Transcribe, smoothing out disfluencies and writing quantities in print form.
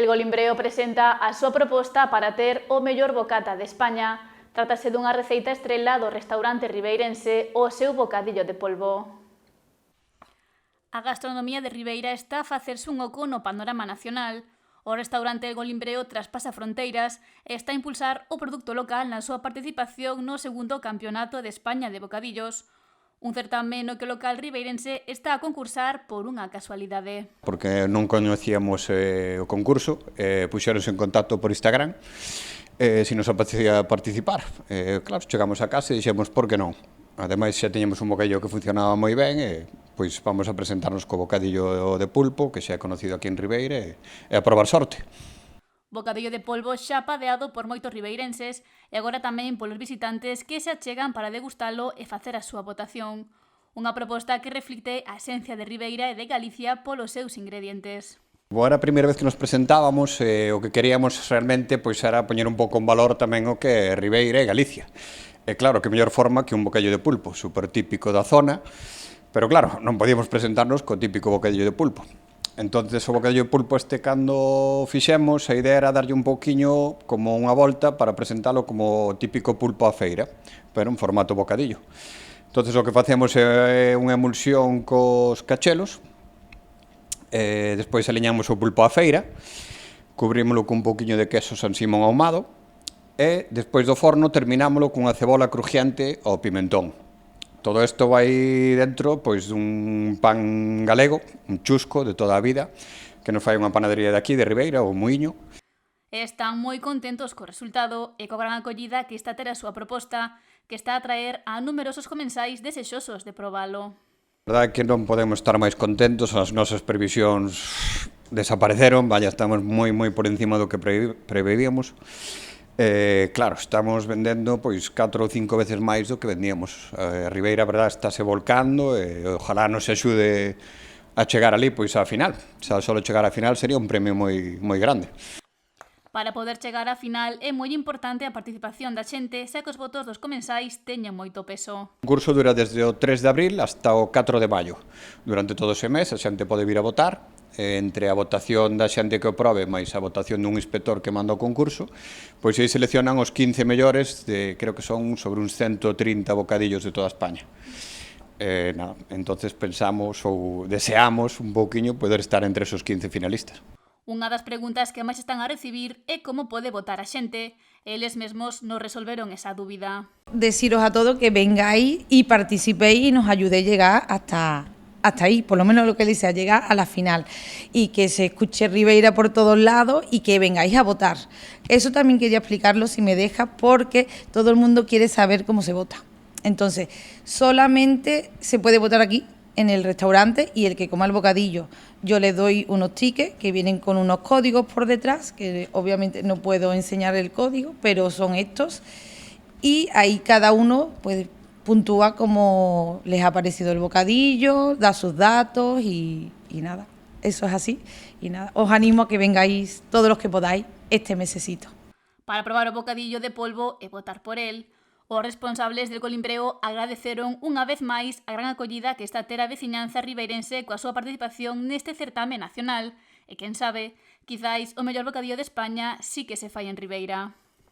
El Golimbreo presenta a súa proposta para ter o mellor bocata de España. Trátase dunha receita estrela do restaurante ribeirense O Seu Bocadillo de Polvo. A gastronomía de Ribeira está a facerse un oco no panorama nacional. O restaurante El Golimbreo traspasa fronteiras e está a impulsar o produto local na súa participación no segundo Campeonato de España de Bocadillos. Un certame no que o local ribeirense está a concursar por unha casualidade. Porque non coñecíamos o concurso, puxeronse en contacto por Instagram, se nos apetecía participar. Claro, chegamos a casa e dixemos, por que non? Ademais, xa teñemos un bocadillo que funcionaba moi ben, pois vamos a presentarnos co bocadillo de pulpo, que xa é conocido aquí en Ribeira, e a probar sorte. Bocadillo de polvo xa padeado por moitos ribeirenses e agora tamén polos visitantes que se achegan para degustalo e facer a súa votación. Unha proposta que reflicte a esencia de Ribeira e de Galicia polos seus ingredientes. Era a primeira vez que nos presentábamos e o que queríamos realmente pois era poñer un pouco en valor tamén o que é Ribeira e Galicia. E claro, que mellor forma que un bocadillo de pulpo, super típico da zona, pero claro, non podíamos presentarnos co típico bocadillo de pulpo. Entonces o bocadillo de pulpo cando fixemos, a idea era darlle un pouquiño como unha volta para presentalo como típico pulpo á feira, pero en formato bocadillo. Entonces o que facemos é unha emulsión cos cachelos, despois aliñamos o pulpo á feira, cubrímolo cun pouquiño de queso San Simón ahumado e despois do forno terminámolo cunha cebola crujiente ao pimentón. Todo isto vai dentro pois dun pan galego, un chusco de toda a vida, que nos fai unha panadería de aquí, de Ribeira, o Muiño. Están moi contentos co resultado e co gran acollida que está a ter a súa proposta, que está a atraer a numerosos comensais desexosos de probalo. A verdade é que non podemos estar máis contentos, as nosas previsións desapareceron, estamos moi por encima do que preveíamos. Claro, estamos vendendo pois 4 ou 5 veces máis do que vendíamos. A Ribeira, a verdade, estáse volcando e ojalá nos axude a chegar ali pois á final. Xa só chegar á final sería un premio moi grande. Para poder chegar á final é moi importante a participación da xente, xa que os votos dos comensais teñen moito peso. O curso dura desde o 3 de abril hasta o 4 de maio. Durante todo ese mes a xente pode vir a votar. Entre a votación da xente que o probe máis a votación dun inspector que manda o concurso, pois aí seleccionan os 15 mellores, creo que son sobre uns 130 bocadillos de toda España. Entonces pensamos ou deseamos un pouquiño poder estar entre esos 15 finalistas. Unha das preguntas que máis están a recibir é como pode votar a xente. Eles mesmos nos resolveron esa dúbida. Deciros a todos que vengáis y participéis y nos ayudéis a llegar hasta ahí, por lo menos lo que le sea, llegar a la final y que se escuche Ribeira por todos lados y que vengáis a votar. Eso también quería explicarlo, si me deja, porque todo el mundo quiere saber cómo se vota. Entonces, solamente se puede votar aquí, en el restaurante, y el que coma el bocadillo, yo le doy unos tickets que vienen con unos códigos por detrás, que obviamente no puedo enseñar el código, pero son estos, y ahí cada uno puede puntúa cómo les ha parecido el bocadillo, da sus datos y nada, eso es así. Y nada, os animo a que vengáis todos los que podáis este mesecito. Para probar o bocadillo de polvo e votar por el, os responsables del Golimbreo agradeceron unha vez máis a gran acollida que está a ter a veciñanza ribeirense coa súa participación neste certame nacional e, quen sabe, quizáis o mellor bocadillo de España sí que se fai en Ribeira.